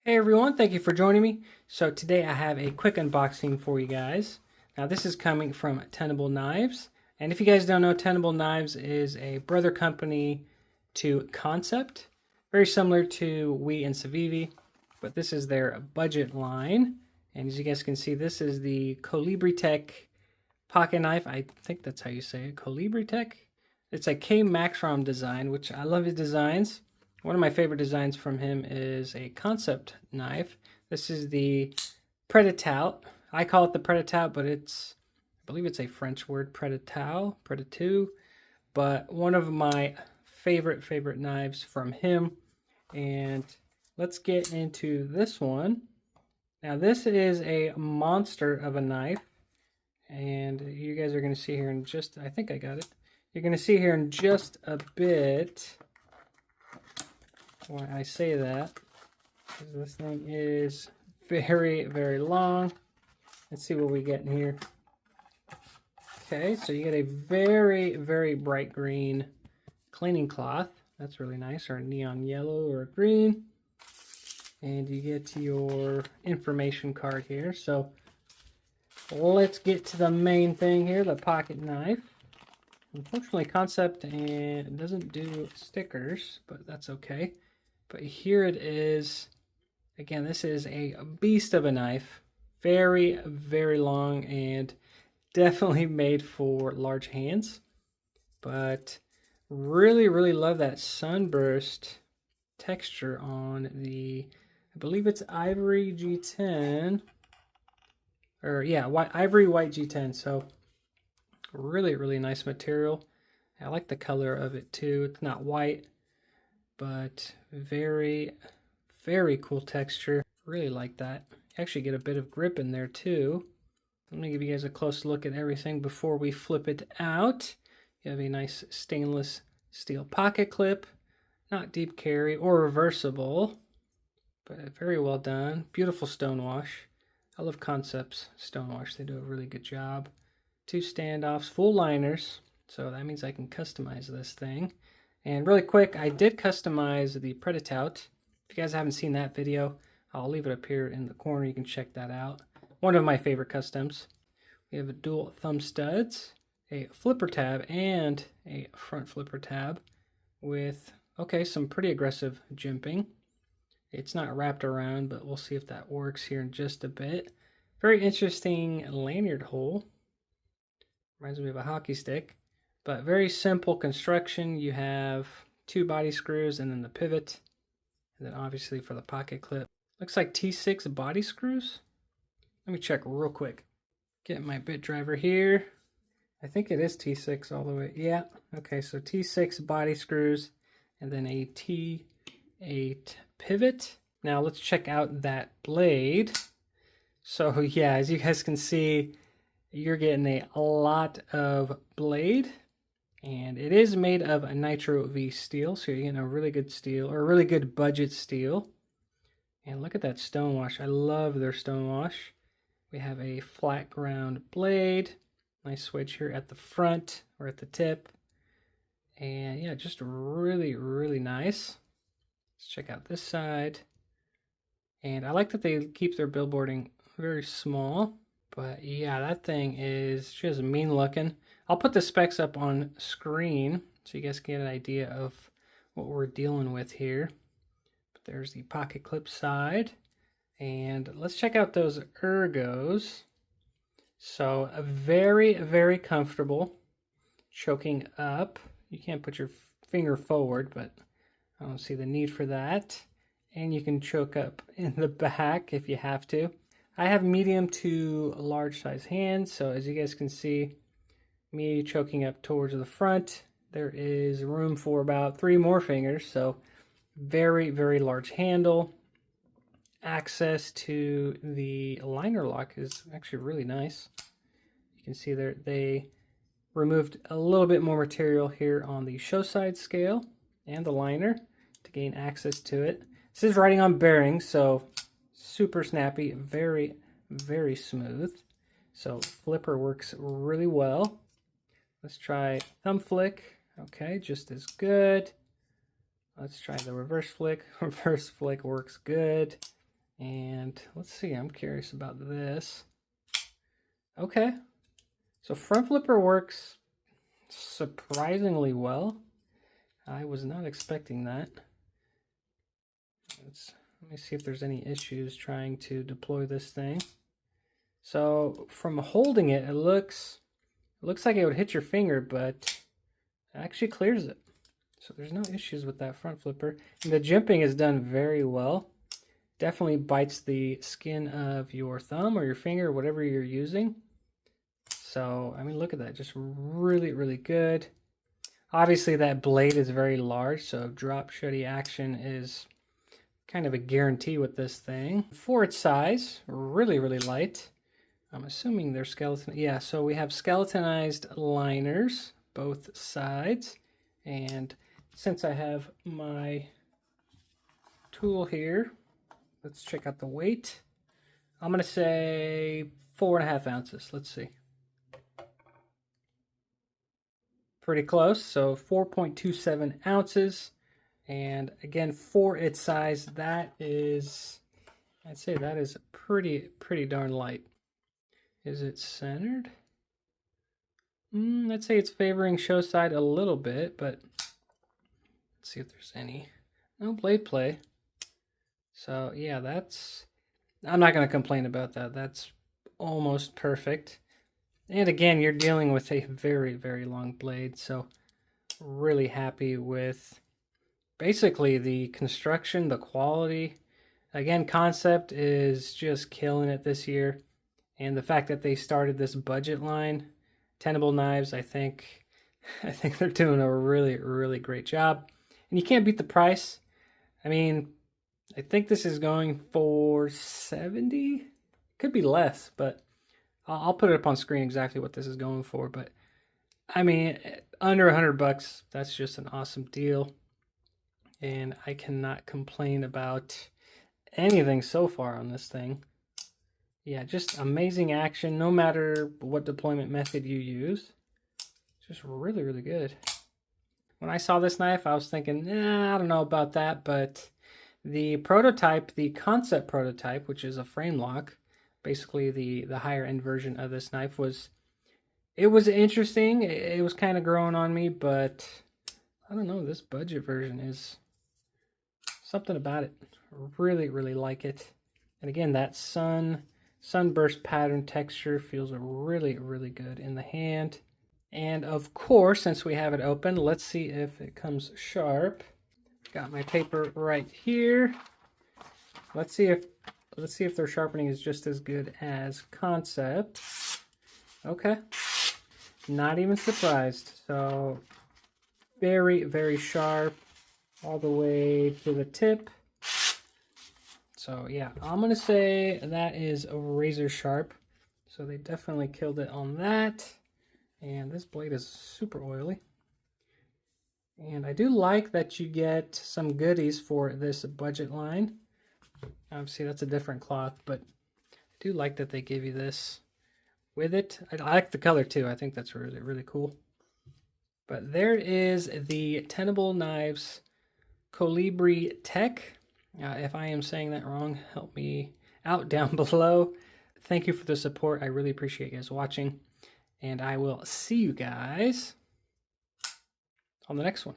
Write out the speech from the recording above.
Hey everyone, thank you for joining me. So today I have a quick unboxing for you guys. Now this is coming from Tenable Knives. And if you guys don't know, Tenable Knives is a brother company to Concept. Very similar to We and Civivi, but this is their budget line. And as you guys can see, this is the COLIBRI TECH Pocket Knife. I think that's how you say it, COLIBRI TECH. It's a K Maxrom design, which I love his designs. One of my favorite designs from him is a concept knife. This is the Predatout. I call it the Predatout, but I believe it's a French word, Predatou. But one of my favorite knives from him. And let's get into this one. Now this is a monster of a knife. And you guys are going to see here in just, I think I got it. You're going to see here in just a bit why I say that, because this thing is very long. Let's see what we get in here. Okay, so you get a very bright green cleaning cloth. That's really nice, or a neon yellow or green. And you get your information card here. So let's get to the main thing here, the pocket knife. Unfortunately, Concept and doesn't do stickers, but that's okay. But here it is. Again, this is a beast of a knife. Very long and definitely made for large hands. But really love that sunburst texture on the, I believe it's Ivory G10. Or yeah, Ivory White G10. So really nice material. I like the color of it too. It's not white, but very cool texture. Really like that. Actually get a bit of grip in there too. Let me give you guys a close look at everything before we flip it out. You have a nice stainless steel pocket clip, not deep carry or reversible, but very well done. Beautiful stonewash. I love Concept's stonewash. They do a really good job. 2 standoffs, full liners, so that means I can customize this thing. And really quick, I did customize the Predatout. If you guys haven't seen that video, I'll leave it up here in the corner. You can check that out. One of my favorite customs. We have a dual thumb studs, a flipper tab, and a front flipper tab with, okay, some pretty aggressive jimping. It's not wrapped around, but we'll see if that works here in just a bit. Very interesting lanyard hole. Reminds me of a hockey stick. But very simple construction. You have 2 body screws and then the pivot. And then obviously for the pocket clip. Looks like T6 body screws. Let me check real quick. Get my bit driver here. I think it is T6 all the way. Yeah. Okay, so T6 body screws and then a T8 pivot. Now let's check out that blade. So yeah, as you guys can see, you're getting a lot of blade, and it is made of a Nitro V steel, so you're getting a really good steel, or a really good budget steel. And look at that stonewash. I love their stonewash. We have a flat ground blade, nice switch here at the front or at the tip, and yeah, just really nice. Let's check out this side. And I like that they keep their billboarding very small. But yeah, that thing is just mean looking. I'll put the specs up on screen so you guys can get an idea of what we're dealing with here. But there's the pocket clip side. And let's check out those ergos. So very comfortable. Choking up. You can't put your finger forward, but I don't see the need for that. And you can choke up in the back if you have to. I have medium to large size hands, so as you guys can see, me choking up towards the front, there is room for about 3 more fingers, so very large handle. Access to the liner lock is actually really nice. You can see there they removed a little bit more material here on the show side scale and the liner to gain access to it. This is riding on bearings, so super snappy, very smooth. So flipper works really well. Let's try thumb flick. Okay, just as good. Let's try the reverse flick. Reverse flick works good. And let's see, I'm curious about this. Okay, so front flipper works surprisingly well. I was not expecting that. Let me see if there's any issues trying to deploy this thing. So from holding it, it looks like it would hit your finger, but it actually clears it. So there's no issues with that front flipper. And the jimping is done very well. Definitely bites the skin of your thumb or your finger, whatever you're using. So, I mean, look at that. Just really, really good. Obviously, that blade is very large, so drop shutty action is kind of a guarantee with this thing. For its size, really, really light. I'm assuming they're skeleton. Yeah, so we have skeletonized liners, both sides. And since I have my tool here, let's check out the weight. I'm going to say 4.5 ounces. Let's see. Pretty close, so 4.27 ounces. And again, for its size, that is, I'd say that is pretty darn light. Is it centered? I'd say it's favoring show side a little bit, but let's see if there's no blade play. So yeah, I'm not going to complain about that. That's almost perfect. And again, you're dealing with a very, very long blade, so really happy with basically the construction, the quality. Again, Concept is just killing it this year. And the fact that they started this budget line, Tenable Knives, I think they're doing a really, really great job. And you can't beat the price. I mean, I think this is going for $70. Could be less, but I'll put it up on screen exactly what this is going for. But I mean, under $100, that's just an awesome deal. And I cannot complain about anything so far on this thing. Yeah, just amazing action, no matter what deployment method you use. Just really, really good. When I saw this knife, I was thinking, I don't know about that, but the prototype, the Concept prototype, which is a frame lock, basically the higher end version of this knife, was interesting. It was kind of growing on me, but I don't know, this budget version is something about it. Really, really like it. And again, that sunburst pattern texture feels really, really good in the hand. And of course, since we have it open, let's see if it comes sharp. Got my paper right here. Let's see if their sharpening is just as good as Concept. Okay. Not even surprised. So very, very sharp all the way to the tip. So yeah, I'm going to say that is a razor sharp. So they definitely killed it on that. And this blade is super oily. And I do like that you get some goodies for this budget line. Obviously that's a different cloth, but I do like that they give you this with it. I like the color too. I think that's really, really cool. But there is the Tenable Knives COLIBRI Tech. If I am saying that wrong, help me out down below. Thank you for the support. I really appreciate you guys watching. And I will see you guys on the next one.